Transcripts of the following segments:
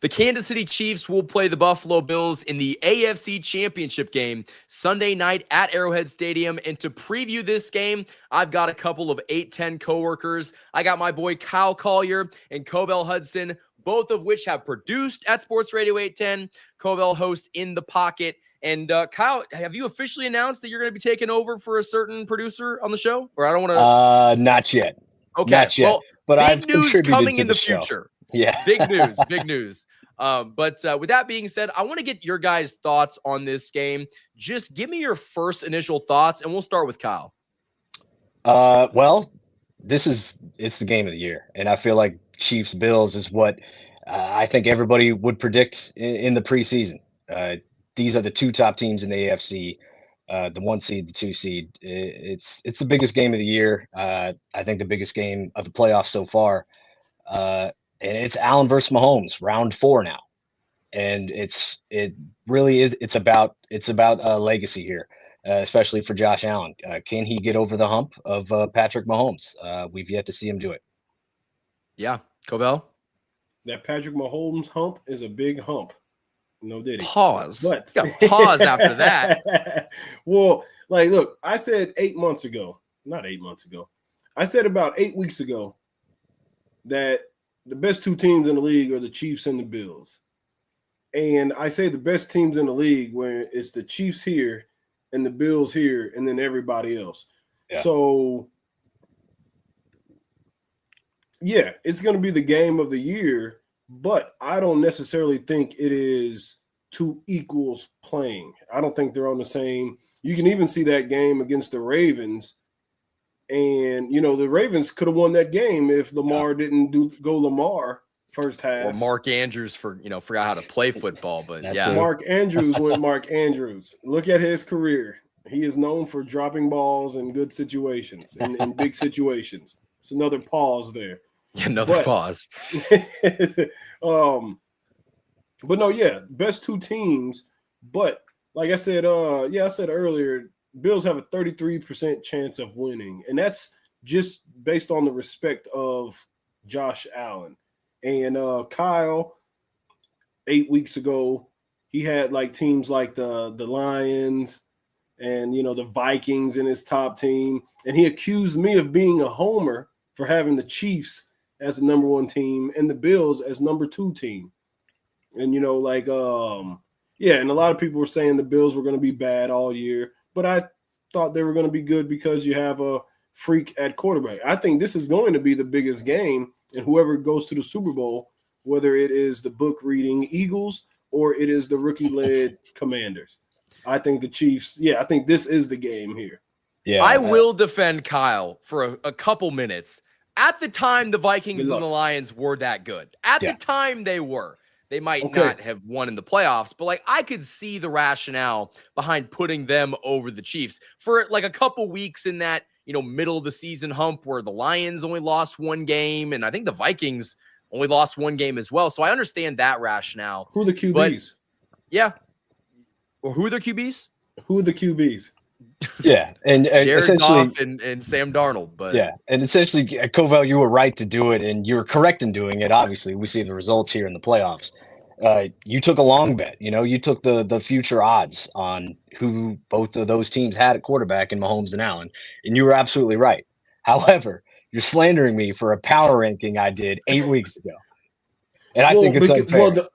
The Kansas City Chiefs will play the Buffalo Bills in the AFC Championship game Sunday night at Arrowhead Stadium. And to preview this game, I've got a couple of 810 coworkers. I got my boy Kyle Collier and Covell Hudson, both of which have produced at Sports Radio 810. Covell hosts In the Pocket. And Kyle, have you officially announced that you're going to be taking over for a certain producer on the show? Or I don't want to. Not yet. Okay. Not yet. Well, but big I've news coming in the show. future. Yeah. Big news. Big news. But with that being said, I want to get your guys' thoughts on this game. Just give me your first initial thoughts, and we'll start with Kyle. Well, it's the game of the year, and I feel like Chiefs Bills is what I think everybody would predict in the preseason. These are the two top teams in the AFC, the 1 seed, the 2 seed. It's the biggest game of the year. I think the biggest game of the playoffs so far. And it's Allen versus Mahomes, round 4 now, and it really is. It's about legacy here, especially for Josh Allen. Can he get over the hump of Patrick Mahomes? We've yet to see him do it. Yeah, Covell. That Patrick Mahomes hump is a big hump. No diddy. Pause. But got pause after that. Well, look, I said 8 months ago, not 8 months ago. I said about 8 weeks ago that the best two teams in the league are the Chiefs and the Bills. And I say the best teams in the league when it's the Chiefs here and the Bills here and then everybody else. Yeah. So, yeah, it's going to be the game of the year, but I don't necessarily think it is two equals playing. I don't think they're on the same. You can even see that game against the Ravens. And, the Ravens could have won that game if Lamar didn't go Lamar first half. Or Mark Andrews forgot how to play football. But That's yeah. it. Mark Andrews went Mark Andrews. Look at his career. He is known for dropping balls in good situations, in big situations. It's another pause there. Yeah, another pause. But no, yeah, best two teams. But like I said, I said earlier, Bills have a 33% chance of winning, and that's just based on the respect of Josh Allen. And Kyle, 8 weeks ago, he had teams like the Lions and, the Vikings in his top team, and he accused me of being a homer for having the Chiefs as the number 1 team and the Bills as number 2 team. And, and a lot of people were saying the Bills were going to be bad all year. But I thought they were going to be good because you have a freak at quarterback. I think this is going to be the biggest game, and whoever goes to the Super Bowl, whether it is the book-reading Eagles or it is the rookie-led Commanders. I think the Chiefs, I think this is the game here. Yeah, I will defend Kyle for a couple minutes. At the time, the Vikings and the Lions were that good. At the time, they were. They might not have won in the playoffs, but I could see the rationale behind putting them over the Chiefs for a couple weeks in that, middle of the season hump where the Lions only lost 1 game. And I think the Vikings only lost 1 game as well. So I understand that rationale. Who are the QBs? Yeah. Or who are the QBs? Who are the QBs? Yeah, and Jared Goff and Sam Darnold, but and essentially, Covell, you were right to do it, and you were correct in doing it. Obviously, we see the results here in the playoffs. You took a long bet. You took the future odds on who both of those teams had at quarterback in Mahomes and Allen, and you were absolutely right. However, you're slandering me for a power ranking I did 8 weeks ago, and I think it's unfair. Well,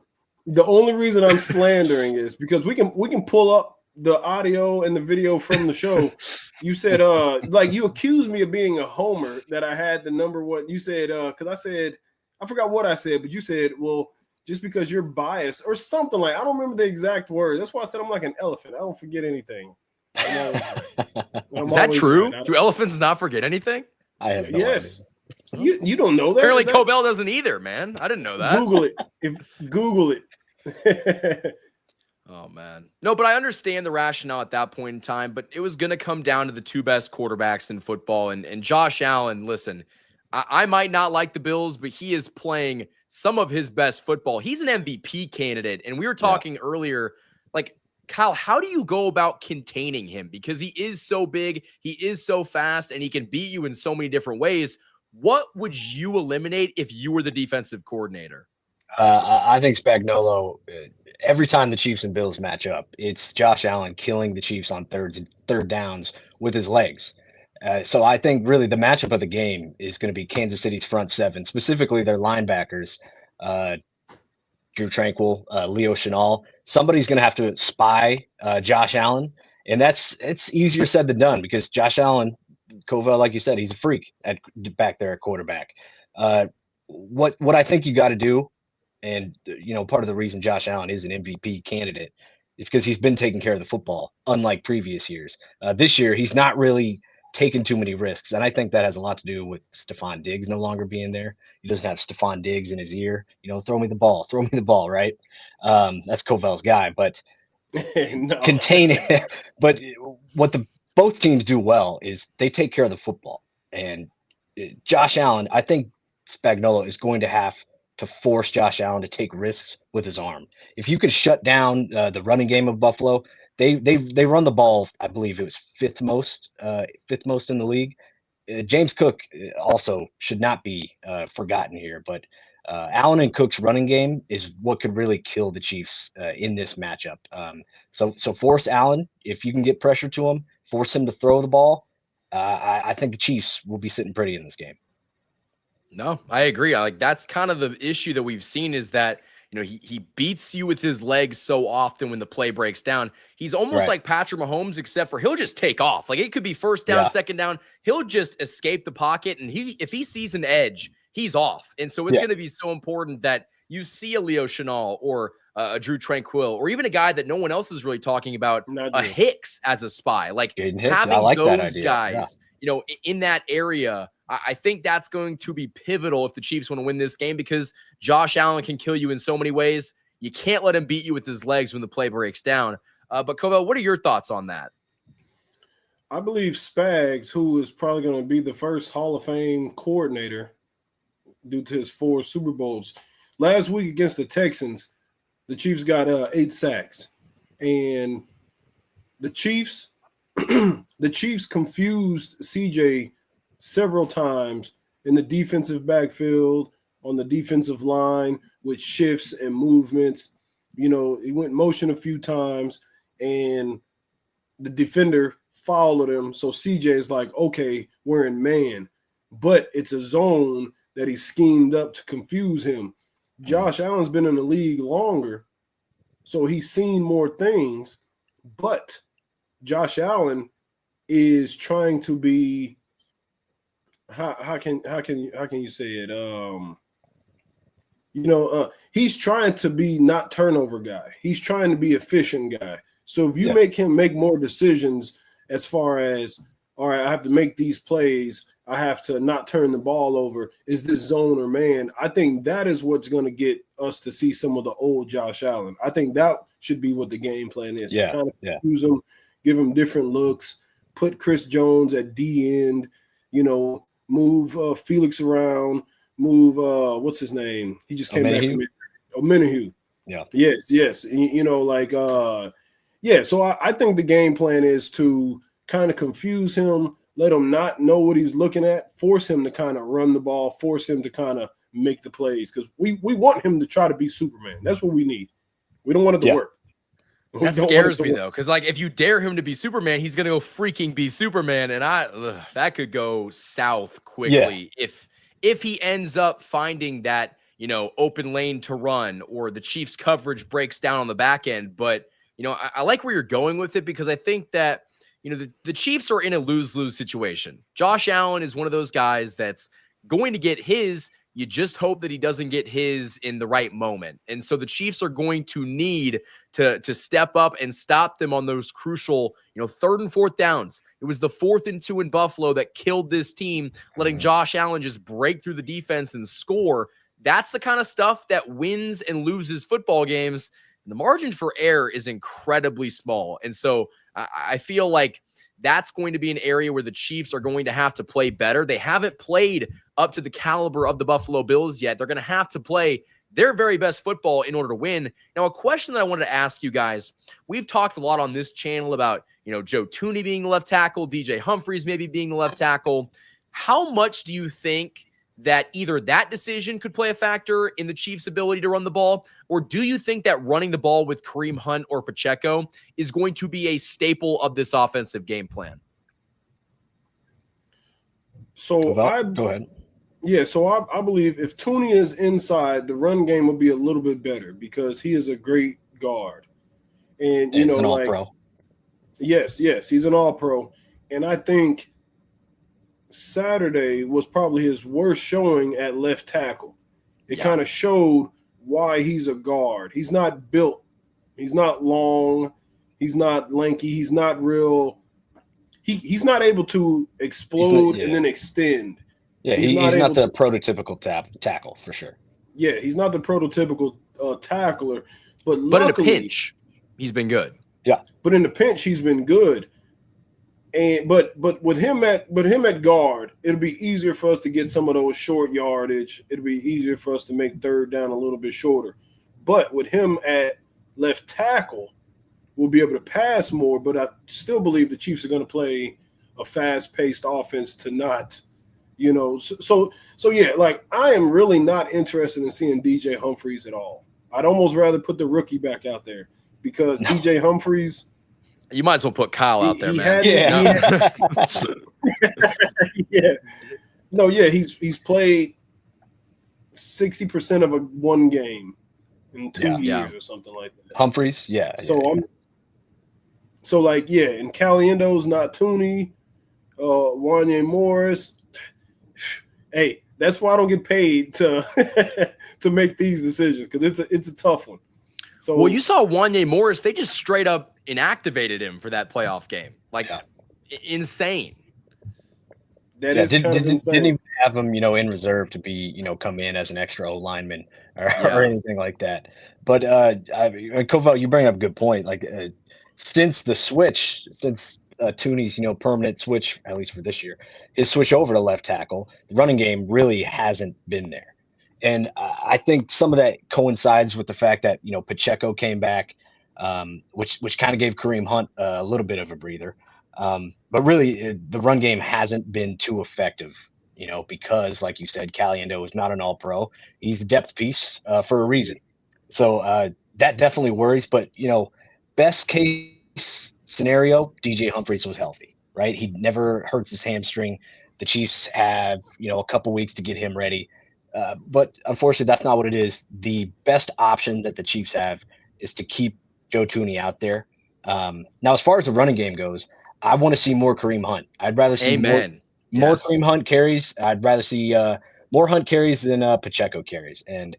the only reason I'm slandering is because we can pull up the audio and the video from the show. You said you accused me of being a homer, that I had the number 1. You said because I said, I forgot what I said, but you said, well, just because you're biased or something I don't remember the exact word. That's why I said I'm like an elephant. I don't forget anything. Is that true? Do elephants not forget anything? I have no idea. You don't know that? Apparently Covell doesn't either, man. I didn't know that. Google it. Oh, man. No, but I understand the rationale at that point in time, but it was going to come down to the 2 best quarterbacks in football. And Josh Allen, listen, I might not like the Bills, but he is playing some of his best football. He's an MVP candidate. And we were talking earlier, Kyle, how do you go about containing him? Because he is so big, he is so fast, and he can beat you in so many different ways. What would you eliminate if you were the defensive coordinator? I think Spagnuolo, every time the Chiefs and Bills match up, it's Josh Allen killing the Chiefs on third downs with his legs. So I think really the matchup of the game is going to be Kansas City's front seven, specifically their linebackers, uh, Drew Tranquil, Leo Chenal. Somebody's going to have to spy Josh Allen, and it's easier said than done because Josh Allen, Covell, like you said, he's a freak at back there at quarterback. What I think you got to do, and part of the reason Josh Allen is an MVP candidate is because he's been taking care of the football, unlike previous years. This year, he's not really taking too many risks, and I think that has a lot to do with Stephon Diggs no longer being there. He doesn't have Stephon Diggs in his ear. Throw me the ball, right? That's Covell's guy, but No. contain it. But what both teams do well is they take care of the football, and Josh Allen, I think Spagnuolo is going to have to force Josh Allen to take risks with his arm. If you could shut down the running game of Buffalo, they run the ball. I believe it was fifth most in the league. James Cook also should not be forgotten here, but Allen and Cook's running game is what could really kill the Chiefs in this matchup. So force Allen if you can get pressure to him, force him to throw the ball. I think the Chiefs will be sitting pretty in this game. No, I agree. That's kind of the issue that we've seen is that, he beats you with his legs so often when the play breaks down. He's almost like Patrick Mahomes, except for he'll just take off. Like it could be first down, second down. He'll just escape the pocket. And if he sees an edge, he's off. And so it's going to be so important that you see a Leo Chenal or a Drew Tranquil, or even a guy that no one else is really talking about, a Hicks as a spy. Like having those guys, in that area, I think that's going to be pivotal if the Chiefs want to win this game because Josh Allen can kill you in so many ways. You can't let him beat you with his legs when the play breaks down. But Covell, what are your thoughts on that? I believe Spags, who is probably going to be the first Hall of Fame coordinator due to his 4 Super Bowls. Last week against the Texans, the Chiefs got 8 sacks. And the Chiefs confused CJ several times in the defensive backfield, on the defensive line with shifts and movements. He went motion a few times and the defender followed him. So CJ is like, okay, we're in man, but it's a zone that he schemed up to confuse him. Josh Allen's been in the league longer, so he's seen more things, but Josh Allen is trying to be how can you say it? He's trying to be not turnover guy. He's trying to be efficient guy. So if you make him make more decisions as far as, all right, I have to make these plays, I have to not turn the ball over, is this zone or man? I think that is what's going to get us to see some of the old Josh Allen. I think that should be what the game plan is. To kind of use him, give him different looks, put Chris Jones at D end, move Felix around, move what's his name? He just came back from Omenihu. Yeah. Yes. So I think the game plan is to kind of confuse him, let him not know what he's looking at, force him to kind of run the ball, force him to kind of make the plays. Because we want him to try to be Superman. That's what we need. We don't want it to work. That scares me, though, because if you dare him to be Superman, he's going to go freaking be Superman, and that could go south quickly if he ends up finding that open lane to run or the Chiefs' coverage breaks down on the back end. But I like where you're going with it because I think that the Chiefs are in a lose-lose situation. Josh Allen is one of those guys that's going to get his. You just hope that he doesn't get his in the right moment. And so the Chiefs are going to need to step up and stop them on those crucial, 3rd and 4th downs. It was the 4th and 2 in Buffalo that killed this team, letting Josh Allen just break through the defense and score. That's the kind of stuff that wins and loses football games. And the margin for error is incredibly small. And so I feel like that's going to be an area where the Chiefs are going to have to play better. They haven't played up to the caliber of the Buffalo Bills yet. They're going to have to play their very best football in order to win. Now, a question that I wanted to ask you guys, we've talked a lot on this channel about, Joe Thuney being the left tackle, DJ Humphries maybe being the left tackle. How much do you think that either that decision could play a factor in the Chiefs' ability to run the ball? Or do you think that running the ball with Kareem Hunt or Pacheco is going to be a staple of this offensive game plan? So go ahead. Yeah, so I believe if Tooney is inside, the run game will be a little bit better because he is a great guard. And, he's an all-pro. Yes, he's an all-pro. And I think Saturday was probably his worst showing at left tackle. It kind of showed why he's a guard. He's not built. He's not long. He's not lanky. He's not real. He's not able to explode and then extend. Yeah, he's not the prototypical tackle for sure. Yeah, he's not the prototypical tackler. But in a pinch, he's been good. Yeah, but in the pinch, he's been good. And but with him at guard, it'll be easier for us to get some of those short yardage. It'll be easier for us to make third down a little bit shorter. But with him at left tackle, we'll be able to pass more. But I still believe the Chiefs are going to play a fast-paced offense to not, So yeah, like I am really not interested in seeing DJ Humphries at all. I'd almost rather put the rookie back out there because DJ Humphries. You might as well put Kyle out there, man. He's played 60% of one game in 2 years or something like that. Humphries, and Caliendo's not Tooney, Wanya Morris. Hey, that's why I don't get paid to to make these decisions because it's a tough one. So, well, you saw Wanya Morris. They just straight up inactivated him for that playoff game. Insane. Didn't even have him, in reserve to be, come in as an extra O lineman or anything like that. But Covell, you bring up a good point. Since Tooney's, permanent switch, at least for this year, his switch over to left tackle, the running game really hasn't been there. And I think some of that coincides with the fact that, Pacheco came back, which kind of gave Kareem Hunt a little bit of a breather. But really, the run game hasn't been too effective, because, like you said, Caliendo is not an all-pro. He's a depth piece for a reason. So that definitely worries. But, best case scenario, DJ Humphries was healthy, right? He never hurts his hamstring. The Chiefs have, a couple weeks to get him ready. But unfortunately, that's not what it is. The best option that the Chiefs have is to keep Joe Tooney out there. Now, as far as the running game goes, I want to see more Kareem Hunt. I'd rather see more Kareem Hunt carries. I'd rather see more Hunt carries than Pacheco carries. And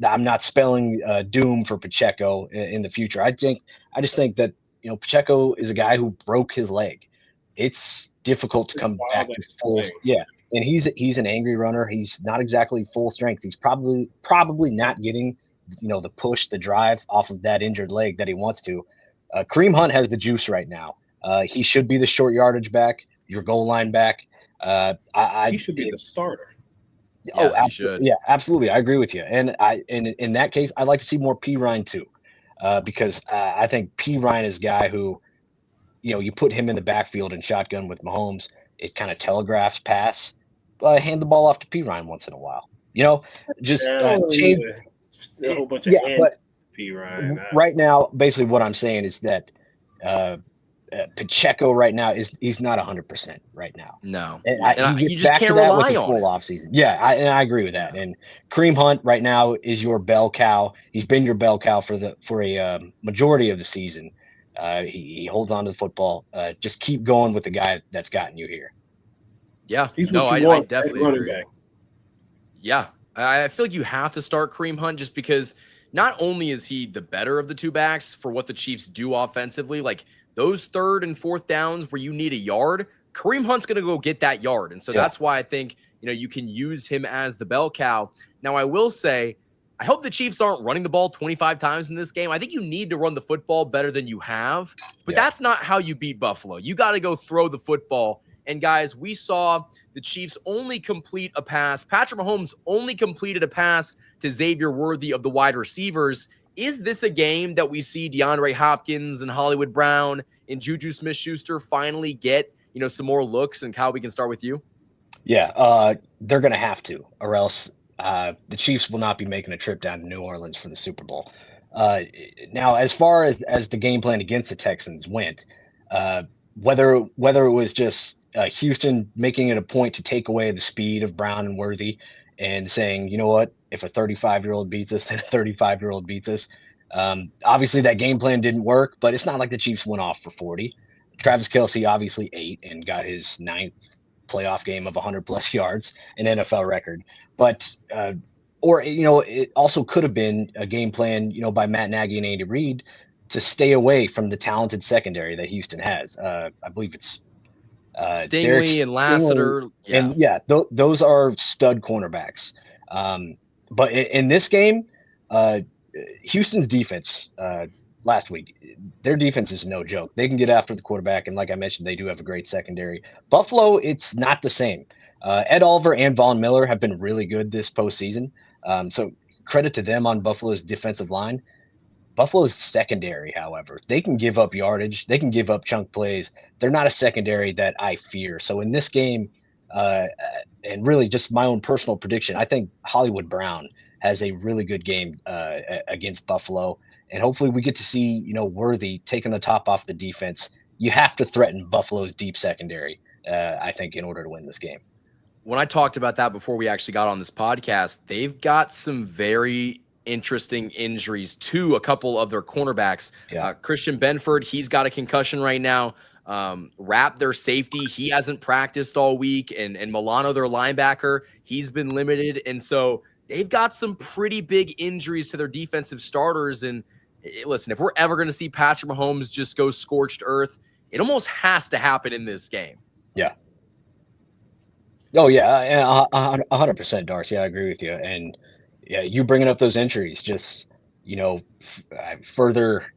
I'm not spelling doom for Pacheco in the future. I just think that Pacheco is a guy who broke his leg. It's difficult to come back to full. Yeah. And he's an angry runner. He's not exactly full strength. He's probably not getting, the push, the drive off of that injured leg that he wants to. Kareem Hunt has the juice right now. He should be the short yardage back, your goal line back. He should be the starter. Yes, he should. Yeah, absolutely. I agree with you. And in that case, I'd like to see more P. Ryan too, because I think P. Ryan is a guy who, you put him in the backfield and shotgun with Mahomes, it kind of telegraphs pass. Hand the ball off to P. Ryan once in a while. Change a whole bunch of P. Ryan. Right now, basically what I'm saying is that Pacheco right now he's not 100% right now. No, and you just can't rely on full off season. Yeah, I agree with that. And Kareem Hunt right now is your bell cow. He's been your bell cow for a majority of the season. He holds on to the football. Just keep going with the guy that's gotten you here. Yeah, I definitely agree. Back. Yeah, I feel like you have to start Kareem Hunt just because not only is he the better of the two backs for what the Chiefs do offensively, like those third and fourth downs where you need a yard, Kareem Hunt's going to go get that yard. And so that's why I think, you can use him as the bell cow. Now, I will say, I hope the Chiefs aren't running the ball 25 times in this game. I think you need to run the football better than you have, but that's not how you beat Buffalo. You got to go throw the football. And guys, we saw the Chiefs only complete a pass. Patrick Mahomes only completed a pass to Xavier Worthy of the wide receivers. Is this a game that we see DeAndre Hopkins and Hollywood Brown and Juju Smith-Schuster finally get, some more looks? And Kyle, we can start with you. Yeah, they're going to have to, or else the Chiefs will not be making a trip down to New Orleans for the Super Bowl. Uh, Now, as far as the game plan against the Texans went, uh, whether it was just Houston making it a point to take away the speed of Brown and Worthy, and saying, you know what, if a 35-year-old beats us, then a 35-year-old beats us. Obviously, that game plan didn't work, but it's not like the Chiefs went off for 40. Travis Kelce obviously ate and got his ninth playoff game of 100 plus yards, an NFL record. But or it also could have been a game plan, by Matt Nagy and Andy Reid to stay away from the talented secondary that Houston has. I believe it's Stingley and Lassiter. And those are stud cornerbacks. But in this game, Houston's defense last week, their defense is no joke. They can get after the quarterback, and like I mentioned, they do have a great secondary. Buffalo, it's not the same. Ed Oliver and Von Miller have been really good this postseason. So credit to them on Buffalo's defensive line. Buffalo's secondary, however, they can give up yardage. They can give up chunk plays. They're not a secondary that I fear. So in this game, and really just my own personal prediction, I think Hollywood Brown has a really good game against Buffalo. And hopefully we get to see, Worthy taking the top off the defense. You have to threaten Buffalo's deep secondary, I think, in order to win this game. When I talked about that before we actually got on this podcast, they've got some very interesting injuries to a couple of their cornerbacks. Yeah. Christian Benford, he's got a concussion right now. Rapp, their safety, he hasn't practiced all week. And Milano, their linebacker, he's been limited. And so they've got some pretty big injuries to their defensive starters. And listen, if we're ever going to see Patrick Mahomes just go scorched earth, it almost has to happen in this game. Yeah. Oh, yeah, 100%, Darcy. I agree with you. And yeah, you bringing up those injuries just, further,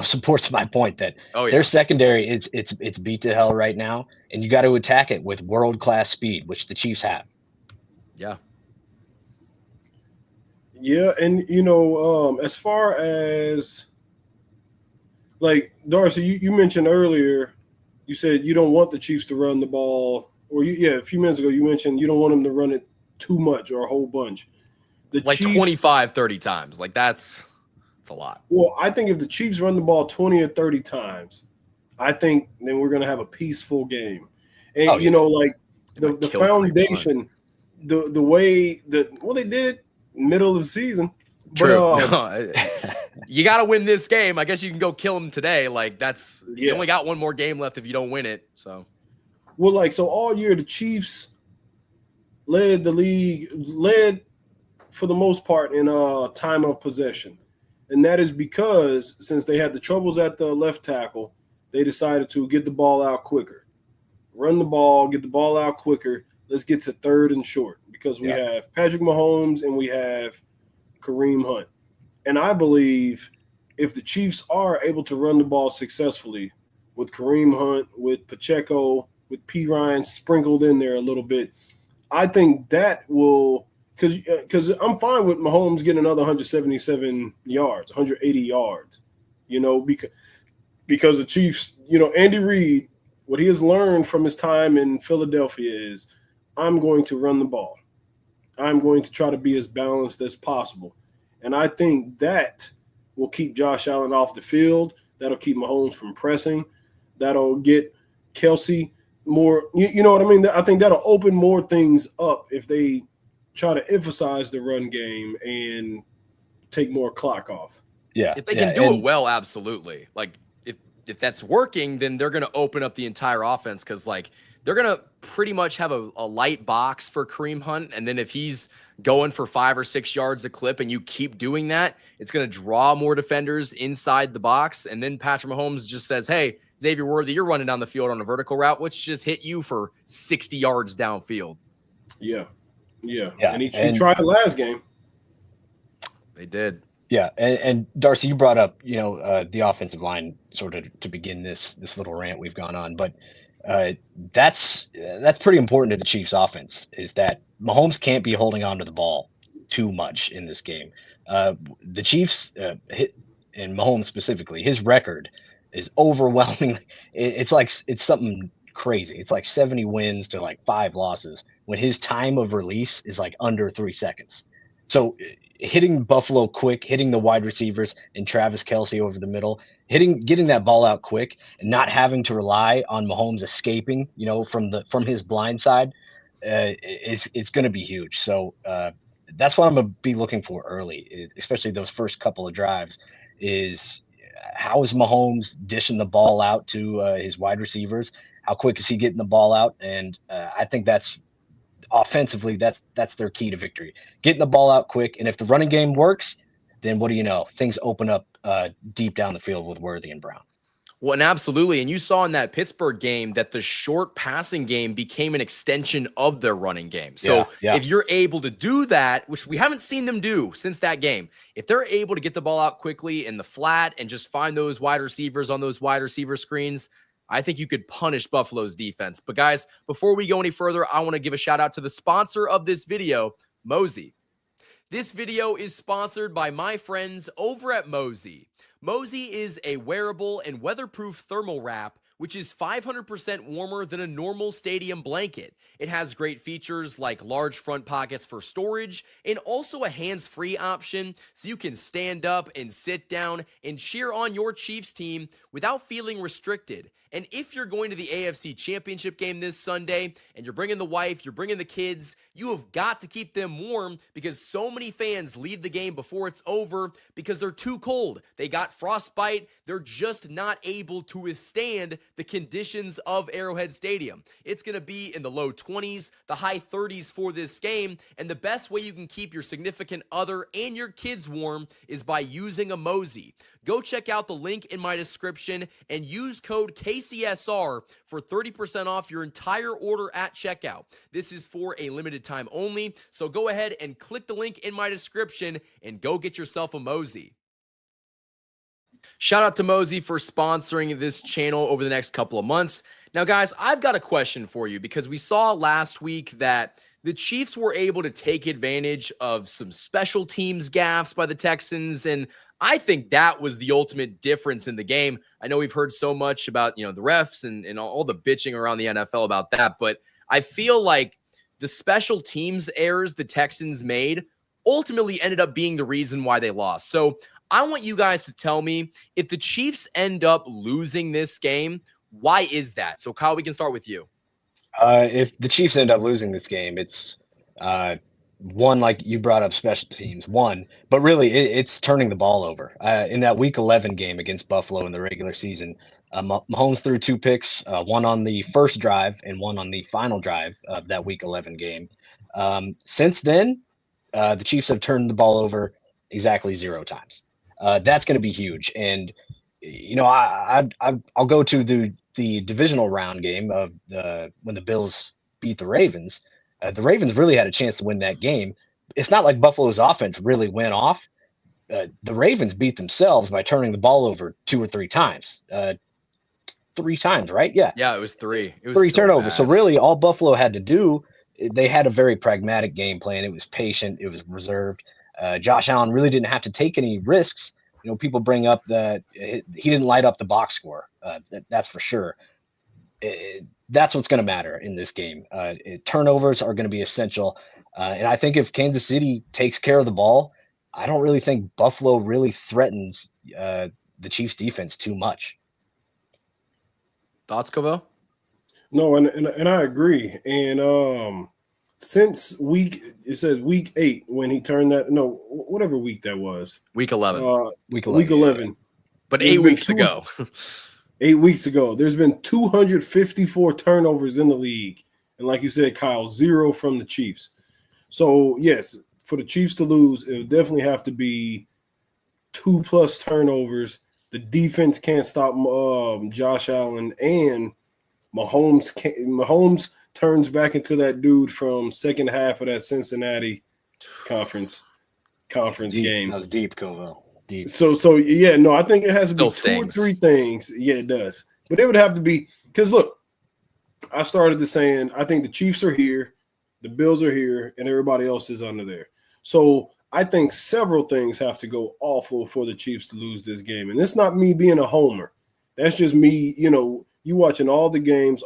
supports my point that their secondary it's beat to hell right now, and you got to attack it with world-class speed, which the Chiefs have. Yeah. Yeah, and as far as like Darcy, you mentioned earlier, you said you don't want the Chiefs to run the ball, or a few minutes ago you mentioned you don't want them to run it too much or a whole bunch. The Chiefs, 25, 30 times. Like that's a lot. Well, I think if the Chiefs run the ball 20 or 30 times, I think then we're going to have a peaceful game. And the foundation, the way that they did it middle of the season. True. You got to win this game. I guess you can go kill them today. Like you only got one more game left if you don't win it. So, all year the Chiefs led the league, for the most part in time of possession. And that is because since they had the troubles at the left tackle, they decided to get the ball out quicker. Run the ball, get the ball out quicker. Let's get to third and short because we have Patrick Mahomes and we have Kareem Hunt. And I believe if the Chiefs are able to run the ball successfully with Kareem Hunt, with Pacheco, with P. Ryan sprinkled in there a little bit, I think that will – because I'm fine with Mahomes getting another 177 yards, 180 yards, because the Chiefs, Andy Reid, what he has learned from his time in Philadelphia is I'm going to run the ball. I'm going to try to be as balanced as possible. And I think that will keep Josh Allen off the field. That'll keep Mahomes from pressing. That'll get Kelce more, you know what I mean? I think that'll open more things up if they try to emphasize the run game and take more clock off. Yeah. If they can do it well, absolutely. Like if that's working, then they're going to open up the entire offense because they're going to pretty much have a light box for Kareem Hunt. And then if he's going for 5 or 6 yards a clip and you keep doing that, it's going to draw more defenders inside the box. And then Patrick Mahomes just says, hey, Xavier Worthy, you're running down the field on a vertical route. Let's just hit you for 60 yards downfield. Yeah. And he tried last game. They did. Yeah, and Darcy, you brought up, the offensive line sort of to begin this little rant we've gone on, but that's pretty important to the Chiefs' offense is that Mahomes can't be holding on to the ball too much in this game. The Chiefs, and Mahomes specifically, his record is overwhelming. It's something crazy. It's like 70 wins to like 5 losses when his time of release is like under 3 seconds. So hitting Buffalo quick, hitting the wide receivers and Travis Kelce over the middle, getting that ball out quick and not having to rely on Mahomes escaping, from his blind side, it's going to be huge. So that's what I'm going to be looking for early, especially those first couple of drives, is how is Mahomes dishing the ball out to his wide receivers? How quick is he getting the ball out? And I think that's offensively, that's their key to victory. Getting the ball out quick. And if the running game works, then what do you know? Things open up deep down the field with Worthy and Brown. Well, and absolutely. And you saw in that Pittsburgh game that the short passing game became an extension of their running game. So if you're able to do that, which we haven't seen them do since that game, if they're able to get the ball out quickly in the flat and just find those wide receivers on those wide receiver screens, I think you could punish Buffalo's defense. But guys, before we go any further, I want to give a shout out to the sponsor of this video, Mosey. This video is sponsored by my friends over at Mosey. Mosey is a wearable and weatherproof thermal wrap, which is 500% warmer than a normal stadium blanket. It has great features like large front pockets for storage and also a hands-free option so you can stand up and sit down and cheer on your Chiefs team without feeling restricted. And if you're going to the AFC Championship game this Sunday and you're bringing the wife, you're bringing the kids, you have got to keep them warm because so many fans leave the game before it's over because they're too cold. They got frostbite. They're just not able to withstand the conditions of Arrowhead Stadium. It's going to be in the low 20s, the high 30s for this game, and the best way you can keep your significant other and your kids warm is by using a Mosey. Go check out the link in my description and use code KCSR for 30% off your entire order at checkout. This is for a limited time only, so go ahead and click the link in my description and go get yourself a Mosey. Shout out to Mosey for sponsoring this channel over the next couple of months. Now, guys, I've got a question for you because we saw last week that the Chiefs were able to take advantage of some special teams gaffes by the Texans, and I think that was the ultimate difference in the game. I know we've heard so much about, the refs and all the bitching around the NFL about that, but I feel like the special teams errors the Texans made ultimately ended up being the reason why they lost. So I want you guys to tell me, if the Chiefs end up losing this game, why is that? So Kyle, we can start with you. If the Chiefs end up losing this game, it's one, like you brought up, special teams, but really it's turning the ball over. In that Week 11 game against Buffalo in the regular season, Mahomes threw 2 picks, one on the first drive and one on the final drive of that Week 11 game. Since then, the Chiefs have turned the ball over exactly 0 times. That's going to be huge. And, I'll go to the divisional round game of when the Bills beat the Ravens. The Ravens really had a chance to win that game. It's not like Buffalo's offense really went off. The Ravens beat themselves by turning the ball over 2 or 3 times. 3 times, right? Yeah. Yeah, it was 3. It was 3 so turnovers. bad. So really all Buffalo had to do, they had a very pragmatic game plan. It was patient. It was reserved. Josh Allen really didn't have to take any risks. People bring up that he didn't light up the box score. That's for sure. That's what's going to matter in this game. Turnovers are going to be essential. And I think if Kansas City takes care of the ball, I don't really think Buffalo really threatens the Chiefs defense too much. Thoughts, Covell? No, and I agree. And since week 8 when he turned that, no, whatever week that was. Week 11. Week 11. Yeah. But 8 weeks ago. 8 weeks ago, there's been 254 turnovers in the league. And like you said, Kyle, 0 from the Chiefs. So, yes, for the Chiefs to lose, it would definitely have to be 2+ turnovers. The defense can't stop Josh Allen, and Mahomes turns back into that dude from second half of that Cincinnati conference game. That was deep, Covell. Deep. So yeah, no, I think it has to be Still 2 or 3 things. Yeah, it does. But it would have to be, because look, I started to saying I think the Chiefs are here, the Bills are here, and everybody else is under there. So I think several things have to go awful for the Chiefs to lose this game. And it's not me being a homer. That's just me, you watching all the games,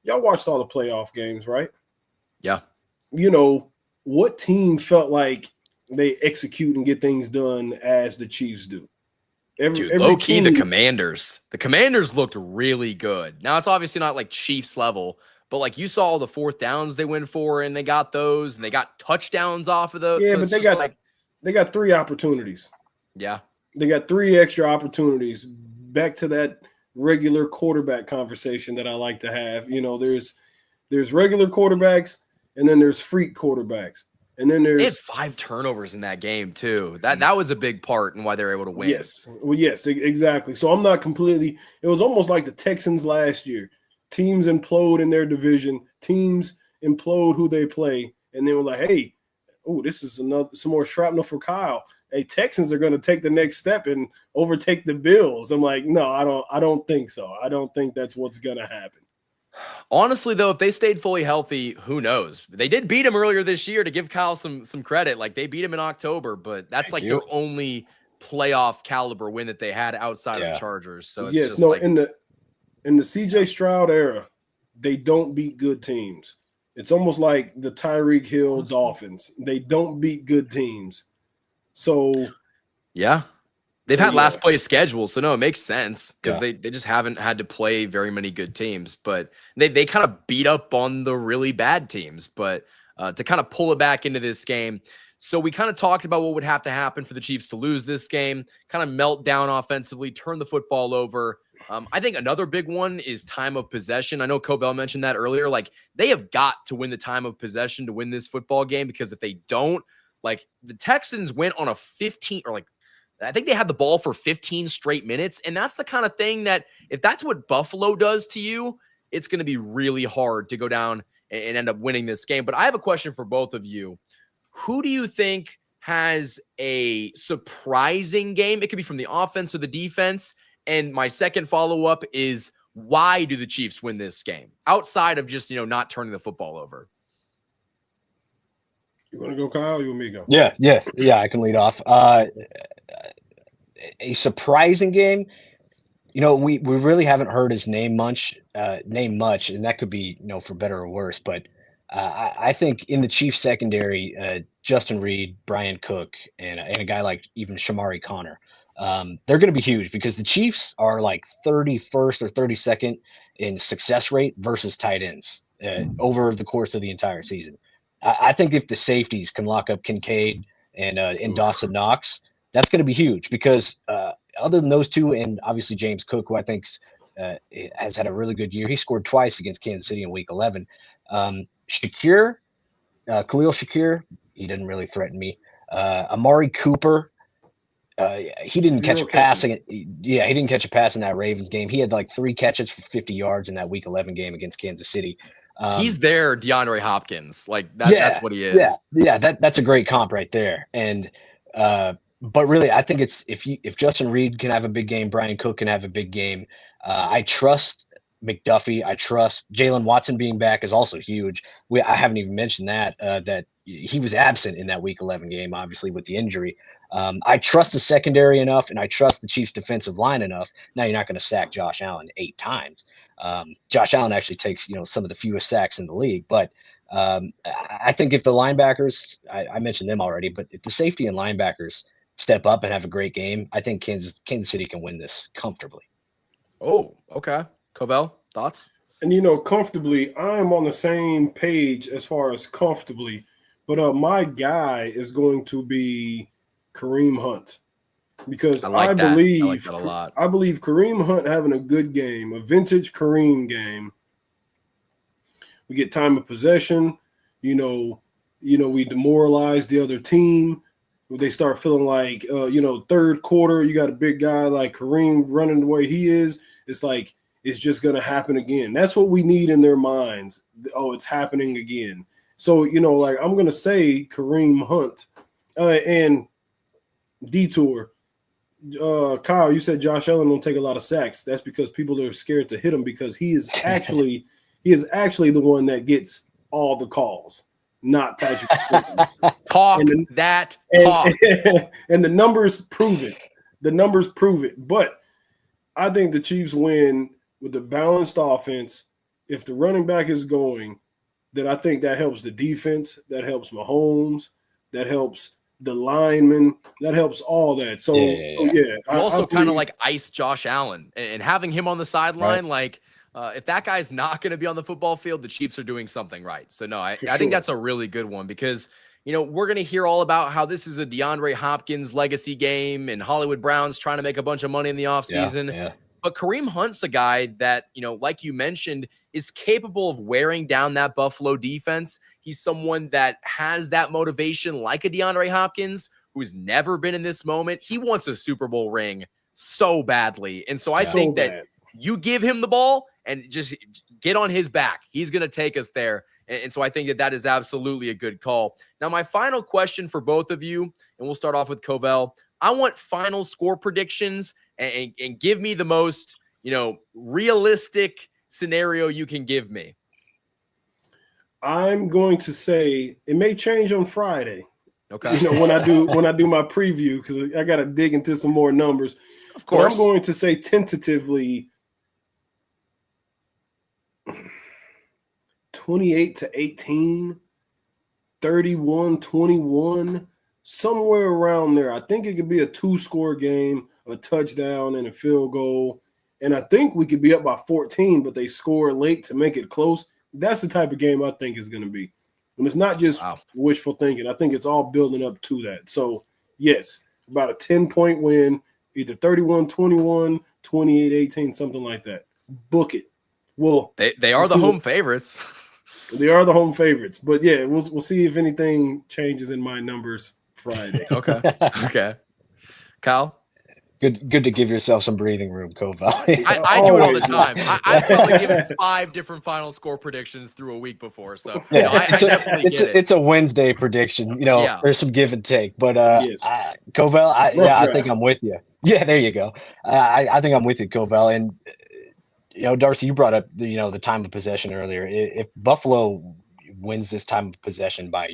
y'all watched all the playoff games, right? Yeah. You know, what team felt like they execute and get things done as the Chiefs do? Dude, low key, the Commanders. The Commanders looked really good. Now, it's obviously not like Chiefs level, but like you saw all the fourth downs they went for, and they got those, and they got touchdowns off of those. Yeah, so but they got 3 opportunities. Yeah. They got 3 extra opportunities. Back to that regular quarterback conversation that I like to have. You know, there's regular quarterbacks, and then there's freak quarterbacks. And then they had there's 5 turnovers in that game too. That was a big part in why they were able to win. Yes. Well, yes, exactly. So I'm not completely – it was almost like the Texans last year. Teams implode in their division. Teams implode who they play. And they were like, hey, this is some more shrapnel for Kyle. Hey, Texans are going to take the next step and overtake the Bills. I'm like, no, I don't think so. I don't think that's what's going to happen. Honestly, though, if they stayed fully healthy, who knows? They did beat him earlier this year, to give Kyle some credit. Like, they beat him in October, but that's their only playoff caliber win that they had outside of the Chargers. So it's just like, in the CJ Stroud era, they don't beat good teams. It's almost like the Tyreek Hill Dolphins. They don't beat good teams. So yeah. They've had last place schedules, so no, it makes sense because they just haven't had to play very many good teams. But they kind of beat up on the really bad teams. But to kind of pull it back into this game, so we kind of talked about what would have to happen for the Chiefs to lose this game, kind of melt down offensively, turn the football over. I think another big one is time of possession. I know Covell mentioned that earlier. Like, they have got to win the time of possession to win this football game, because if they don't, like, the Texans went on a 15 or like, I think they had the ball for 15 straight minutes. And that's the kind of thing that if that's what Buffalo does to you, it's going to be really hard to go down and end up winning this game. But I have a question for both of you. Who do you think has a surprising game? It could be from the offense or the defense. And my second follow-up is, why do the Chiefs win this game outside of just, not turning the football over? You want to go, Kyle? Or you want me to go? Yeah. I can lead off. A surprising game. We really haven't heard his name much, and that could be, for better or worse. But I think in the Chiefs secondary, Justin Reed, Brian Cook, and a guy like even Shamari Connor, they're going to be huge, because the Chiefs are like 31st or 32nd in success rate versus tight ends over the course of the entire season. I think if the safeties can lock up Kincaid and Dawson Knox, that's going to be huge, because other than those two, and obviously James Cook, who I think has had a really good year. He scored twice against Kansas City in Week 11. Khalil Shakir, he didn't really threaten me. Amari Cooper, he didn't catch a pass. He didn't catch a pass in that Ravens game. He had like 3 catches for 50 yards in that Week 11 game against Kansas City. He's their DeAndre Hopkins. Like that's what he is. Yeah, that's a great comp right there. And but really, I think it's if Justin Reed can have a big game, Brian Cook can have a big game. I trust McDuffie. I trust Jalen Watson being back is also huge. I haven't even mentioned that he was absent in that Week 11 game, obviously with the injury. I trust the secondary enough, and I trust the Chiefs' defensive line enough. Now, you're not going to sack Josh Allen 8 times. Josh Allen actually takes some of the fewest sacks in the league. But I think if the linebackers, I mentioned them already, but if the safety and linebackers step up and have a great game, I think Kansas City can win this comfortably. Oh, okay. Covell, thoughts? And comfortably, I'm on the same page as far as comfortably, but my guy is going to be Kareem Hunt, because I believe that a lot. I believe Kareem Hunt having a good game, a vintage Kareem game. We get time of possession, we demoralize the other team. They start feeling like, third quarter, you got a big guy like Kareem running the way he is. It's like, it's just going to happen again. That's what we need in their minds. Oh, it's happening again. So, I'm going to say Kareem Hunt and Detour. Kyle, you said Josh Allen don't take a lot of sacks. That's because people are scared to hit him, because he is actually the one that gets all the calls, not Patrick. Talk. And the numbers prove it. But I think the Chiefs win with a balanced offense if the running back is going, then I think that helps the defense, that helps Mahomes, that helps the linemen, that helps all that. So yeah. You also kind of like ice Josh Allen and having him on the sideline, like if that guy's not going to be on the football field, the Chiefs are doing something right. So no, I think that's a really good one because, you know, we're going to hear all about how this is a DeAndre Hopkins legacy game and Hollywood Browns trying to make a bunch of money in the offseason. But Kareem Hunt's a guy that, you know, like you mentioned, is capable of wearing down that Buffalo defense. He's someone that has that motivation like a DeAndre Hopkins, who's never been in this moment. He wants a Super Bowl ring so badly. And so I think that you give him the ball and just get on his back. He's going to take us there. And so I think that that is absolutely a good call. Now, my final question for both of you, and we'll start off with Covell. I want final score predictions and give me the most, you know, realistic scenario you can give me. I'm going to say it may change on Friday. Okay. You know, when I do my preview, because I got to dig into some more numbers. Of course. But I'm going to say tentatively 28-18, 31-21, somewhere around there. I think it could be a 2-score game, a touchdown and a field goal. And I think we could be up by 14, but they score late to make it close. That's the type of game I think is going to be. And it's not just wishful thinking. I think it's all building up to that. So, yes, about a 10-point win, either 31-21, 28-18, something like that. Book it. Well, they are the home favorites. They are the home favorites. But, yeah, we'll see if anything changes in my numbers Friday. Okay. Kyle? Good to give yourself some breathing room, Covell. I do it all the time. I've probably given 5 different final score predictions through a week before. So you know, I definitely get it. It's a Wednesday prediction. You know, there's some give and take. But Covell, I think I'm with you. Yeah, there you go. I think I'm with you, Covell. And you know, Darcy, you brought up the time of possession earlier. If Buffalo wins this time of possession by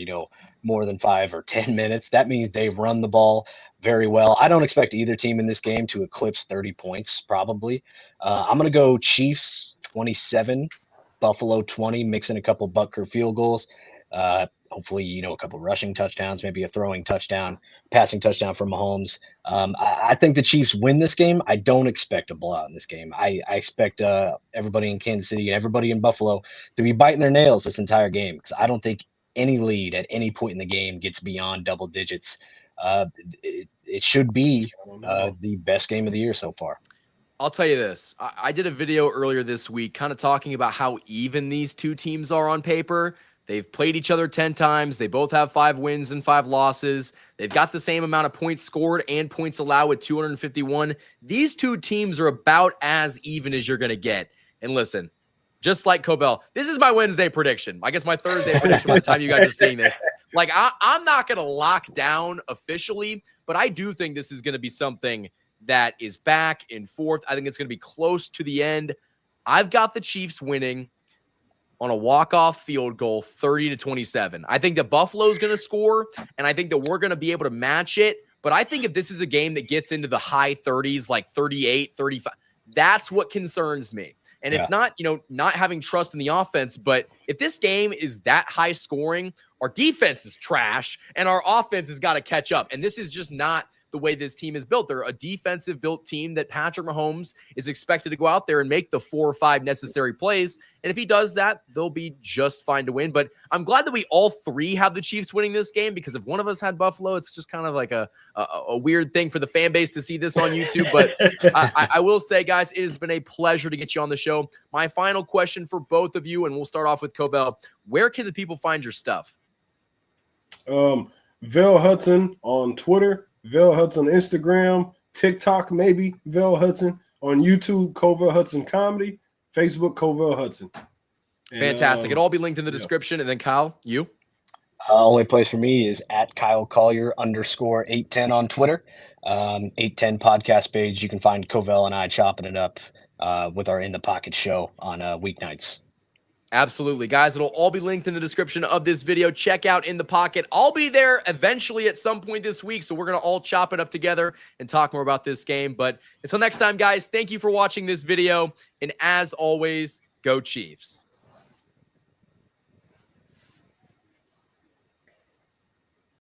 more than 5 or 10 minutes, that means they run the ball very well. I don't expect either team in this game to eclipse 30 points, probably. I'm going to go Chiefs 27, Buffalo 20, mixing a couple Butker field goals. Hopefully, a couple rushing touchdowns, maybe a throwing touchdown, passing touchdown from Mahomes. I think the Chiefs win this game. I don't expect a blowout in this game. I expect everybody in Kansas City and everybody in Buffalo to be biting their nails this entire game because I don't think any lead at any point in the game gets beyond double digits. It should be the best game of the year so far. I'll tell you this. I did a video earlier this week kind of talking about how even these two teams are on paper. They've played each other 10 times. They both have 5 wins and 5 losses. They've got the same amount of points scored and points allowed with 251. These two teams are about as even as you're going to get. And listen, just like Covell, this is my Wednesday prediction. I guess my Thursday prediction by the time you guys are seeing this. Like, I'm not going to lock down officially, but I do think this is going to be something that is back and forth. I think it's going to be close to the end. I've got the Chiefs winning on a walk-off field goal, 30-27. I think that Buffalo's going to score, and I think that we're going to be able to match it. But I think if this is a game that gets into the high 30s, like 38, 35, that's what concerns me. And it's not, not having trust in the offense, but if this game is that high scoring, our defense is trash and our offense has got to catch up. And this is just not the way this team is built. They're a defensive built team that Patrick Mahomes is expected to go out there and make the 4 or 5 necessary plays. And if he does that, they'll be just fine to win. But I'm glad that we all 3 have the Chiefs winning this game, because if one of us had Buffalo, it's just kind of like a weird thing for the fan base to see this on YouTube. But I will say, guys, it has been a pleasure to get you on the show. My final question for both of you, and we'll start off with Covell. Where can the people find your stuff? Covell Hudson on Twitter, Covell Hudson Instagram, TikTok maybe, Covell Hudson on YouTube, Covell Hudson Comedy, Facebook, Covell Hudson. Fantastic. It'll all be linked in the description. And then Kyle, you? Only place for me is at Kyle Collier _810 on Twitter. 810 podcast page. You can find Covell and I chopping it up with our In the Pocket show on weeknights. Absolutely. Guys, it'll all be linked in the description of this video. Check out In the Pocket. I'll be there eventually at some point this week, so we're going to all chop it up together and talk more about this game. But until next time, guys, thank you for watching this video. And as always, Go Chiefs.